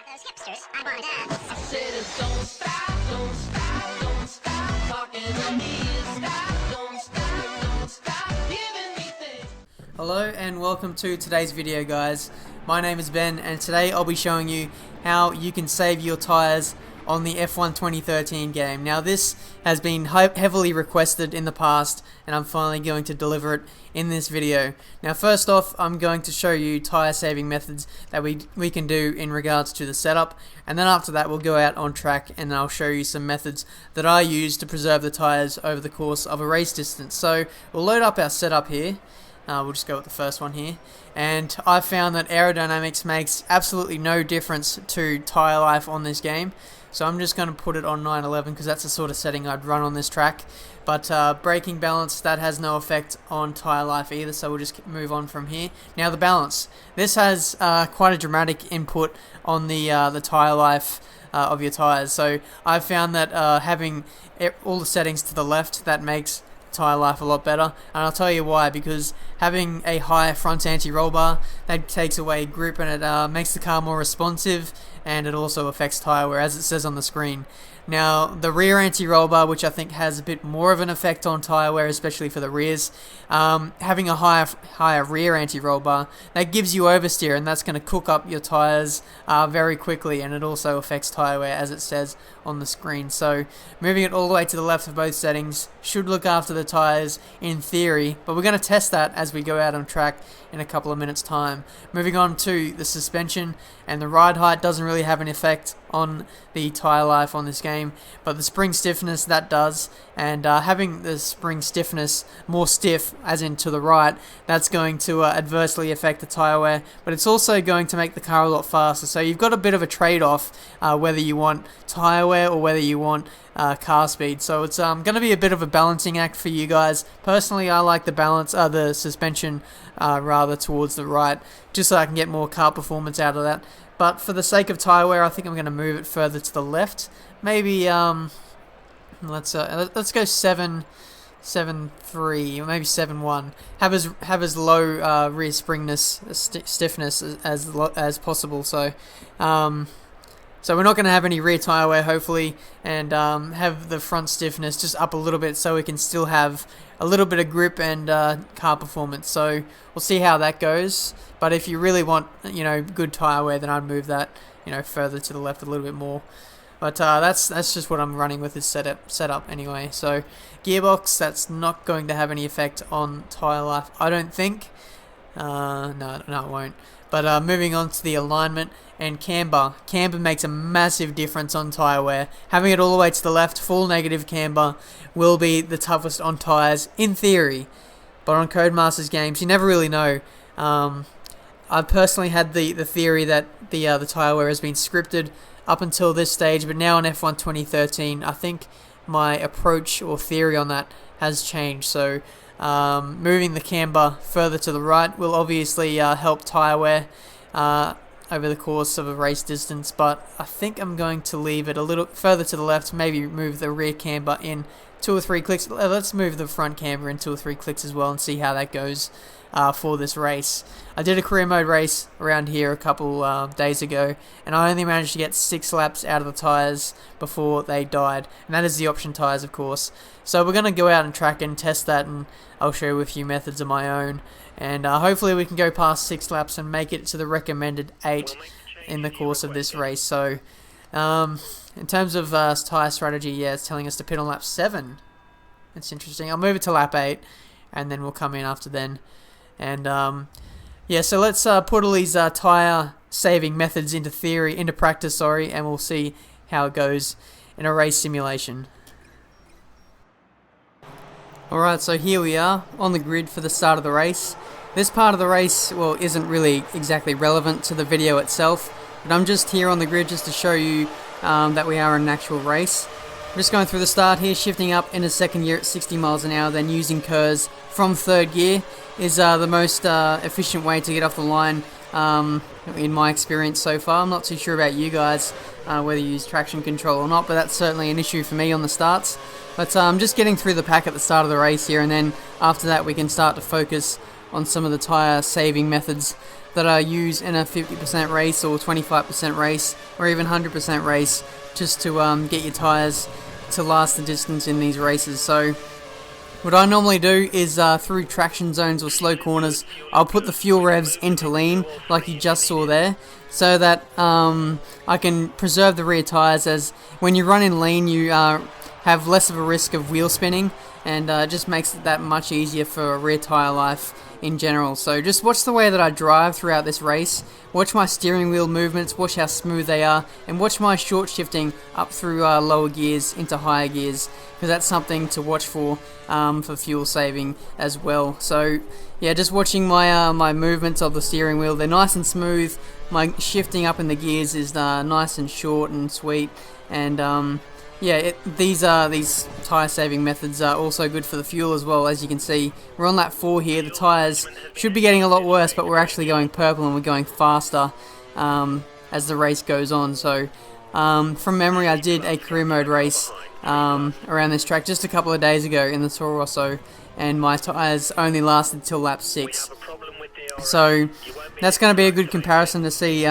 those hipsters. I want that. I said don't stop, don't stop, don't stop talking to me. Don't stop giving me things. Hello and welcome to today's video, guys. My name is Ben and today I'll be showing you how you can save your tyres on the F1 2013 game. Now this has been heavily requested in the past and I'm finally going to deliver it in this video. Now first off, I'm going to show you tyre saving methods that we can do in regards to the setup, and then after that we'll go out on track and I'll show you some methods that I use to preserve the tyres over the course of a race distance. So we'll load up our setup here. We'll just go with the first one here, and I found that aerodynamics makes absolutely no difference to tyre life on this game, so I'm just going to put it on 911 because that's the sort of setting I'd run on this track. But braking balance, that has no effect on tyre life either, so we'll just move on from here. Now the balance, this has quite a dramatic input on the tyre life of your tyres. So I've found that having all the settings to the left, that makes tyre life a lot better, and I'll tell you why. Because having a high front anti-roll bar, that takes away grip and it makes the car more responsive, and it also affects tyre wear, as it says on the screen. Now the rear anti-roll bar, which I think has a bit more of an effect on tyre wear, especially for the rears, having a higher rear anti-roll bar, that gives you oversteer, and that's going to cook up your tyres very quickly, and it also affects tyre wear, as it says on the screen. So moving it all the way to the left of both settings should look after the tyres in theory, but we're going to test that as we go out on track in a couple of minutes time. Moving on to the suspension, and the ride height doesn't really have an effect on the tyre life on this game, but the spring stiffness, that does. And having the spring stiffness more stiff, as in to the right, that's going to adversely affect the tyre wear, but it's also going to make the car a lot faster. So you've got a bit of a trade-off whether you want tyre wear or whether you want car speed. So it's going to be a bit of a balancing act for you guys. Personally, I like the suspension rather towards the right, just so I can get more car performance out of that. But for the sake of tyre wear, I think I'm going to move it further to the left. Maybe let's go 7.3 or maybe 7.1. Have as low rear springness stiffness as possible. So we're not going to have any rear tyre wear, hopefully, and have the front stiffness just up a little bit so we can still have a little bit of grip and car performance. So we'll see how that goes. But if you really want, good tyre wear, then I'd move that, further to the left a little bit more. But that's just what I'm running with this setup anyway. So gearbox, that's not going to have any effect on tyre life, I don't think. No, it won't. But moving on to the alignment and camber. Camber makes a massive difference on tyre wear. Having it all the way to the left, full negative camber, will be the toughest on tyres, in theory. But on Codemasters games, you never really know. I personally had the theory that the tyre wear has been scripted up until this stage, but now in F1 2013, I think my approach or theory on that has changed. So moving the camber further to the right will obviously help tyre wear over the course of a race distance, but I think I'm going to leave it a little further to the left, maybe move the rear camber in 2 or 3 clicks. Let's move the front camber in 2 or 3 clicks as well and see how that goes for this race. I did a career mode race around here a couple days ago, and I only managed to get 6 laps out of the tyres before they died, and that is the option tyres, of course. So we're going to go out and track and test that, and I'll show you a few methods of my own, and hopefully we can go past 6 laps and make it to the recommended 8 in the course of this race. So in terms of tyre strategy, yeah, it's telling us to pit on lap 7. It's interesting. I'll move it to lap 8, and then we'll come in after then. And yeah, so let's put all these tyre saving methods into practice, and we'll see how it goes in a race simulation. Alright, so here we are on the grid for the start of the race. This part of the race, well, isn't really exactly relevant to the video itself, but I'm just here on the grid just to show you that we are in an actual race. I'm just going through the start here, shifting up into second gear at 60 miles an hour, then using KERS from third gear is the most efficient way to get off the line in my experience so far. I'm not too sure about you guys, whether you use traction control or not, but that's certainly an issue for me on the starts. But I'm just getting through the pack at the start of the race here, and then after that we can start to focus on some of the tyre saving methods that I use in a 50% race or 25% race or even 100% race, just to get your tyres to last the distance in these races. So what I normally do is through traction zones or slow corners, I'll put the fuel revs into lean, like you just saw there, so that I can preserve the rear tyres, as when you run in lean you have less of a risk of wheel spinning, and it just makes it that much easier for rear tyre life in general. So just watch the way that I drive throughout this race, watch my steering wheel movements, watch how smooth they are, and watch my short shifting up through lower gears into higher gears, because that's something to watch for fuel saving as well. So yeah, just watching my my movements of the steering wheel, they're nice and smooth. My shifting up in the gears is nice and short and sweet, and yeah, these tyre saving methods are also good for the fuel as well. As you can see, we're on lap 4 here. The tyres should be getting a lot worse, but we're actually going purple and we're going faster as the race goes on. So from memory, I did a career mode race around this track just a couple of days ago in the Toro Rosso, and my tyres only lasted till lap 6. So that's going to be a good comparison to see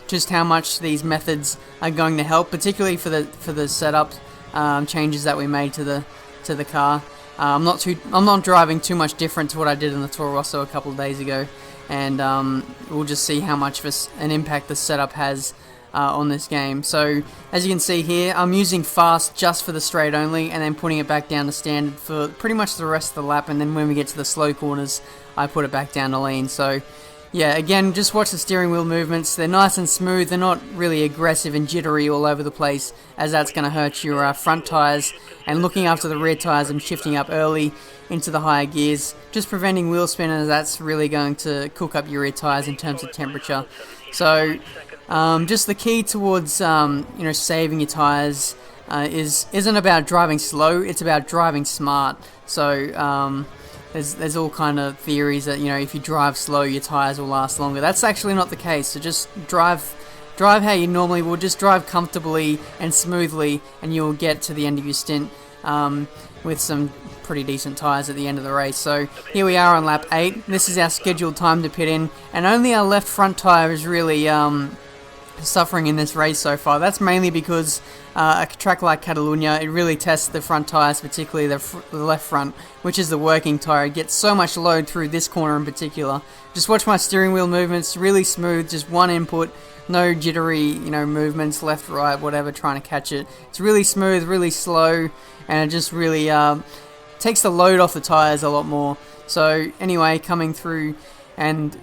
just how much these methods are going to help, particularly for the setup changes that we made to the car. I'm not driving too much different to what I did in the Toro Rosso a couple of days ago, and we'll just see how much of an impact the setup has on this game. So as you can see here, I'm using fast just for the straight only, and then putting it back down to standard for pretty much the rest of the lap, and then when we get to the slow corners I put it back down to lean. So yeah, again, just watch the steering wheel movements. They're nice and smooth. They're not really aggressive and jittery all over the place, as that's going to hurt your front tyres. And looking after the rear tyres and shifting up early into the higher gears, just preventing wheel spin, as that's really going to cook up your rear tyres in terms of temperature. So just the key towards saving your tyres isn't about driving slow. It's about driving smart. So there's all kind of theories that, if you drive slow, your tyres will last longer. That's actually not the case. So just drive how you normally would. Just drive comfortably and smoothly, and you'll get to the end of your stint with some pretty decent tyres at the end of the race. So here we are on lap 8. This is our scheduled time to pit in, and only our left front tyre is really suffering in this race so far. That's mainly because a track like Catalunya, it really tests the front tyres, particularly the left front, which is the working tyre. It gets so much load through this corner in particular. Just watch my steering wheel movements, really smooth, just one input, no jittery, movements left, right, whatever, trying to catch it. It's really smooth, really slow, and it just really takes the load off the tyres a lot more. So anyway, coming through, and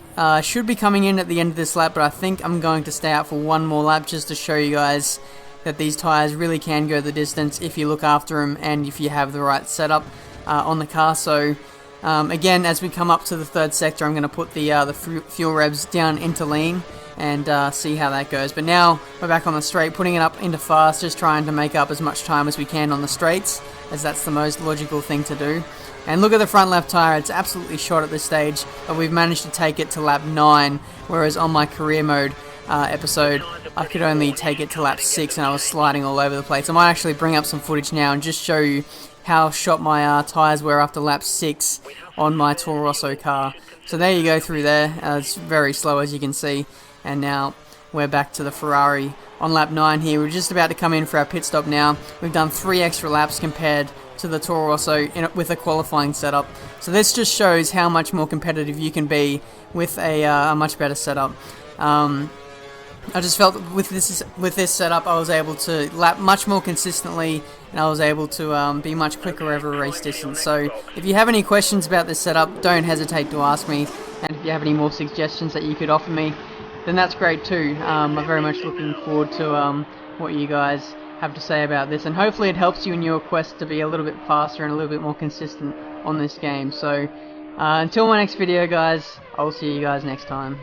should be coming in at the end of this lap, but I think I'm going to stay out for one more lap just to show you guys that these tyres really can go the distance if you look after them and if you have the right setup on the car. So again, as we come up to the third sector, I'm going to put the fuel revs down into lean and see how that goes. But now we're back on the straight, putting it up into fast, just trying to make up as much time as we can on the straights, as that's the most logical thing to do. And look at the front left tyre, it's absolutely shot at this stage, but we've managed to take it to lap 9, whereas on my career mode episode, I could only take it to lap 6 and I was sliding all over the place. I might actually bring up some footage now and just show you how shot my tyres were after lap 6 on my Toro Rosso car. So there you go through there, it's very slow as you can see, and now we're back to the Ferrari on lap 9 here. We're just about to come in for our pit stop now. We've done 3 extra laps compared to the Toro Rosso with a qualifying setup. So this just shows how much more competitive you can be with a much better setup. I just felt with this setup I was able to lap much more consistently, and I was able to be much quicker over a race distance. So if you have any questions about this setup, don't hesitate to ask me, and if you have any more suggestions that you could offer me, then that's great too. I'm very much looking forward to what you guys have to say about this, and hopefully it helps you in your quest to be a little bit faster and a little bit more consistent on this game. So until my next video guys, I'll see you guys next time.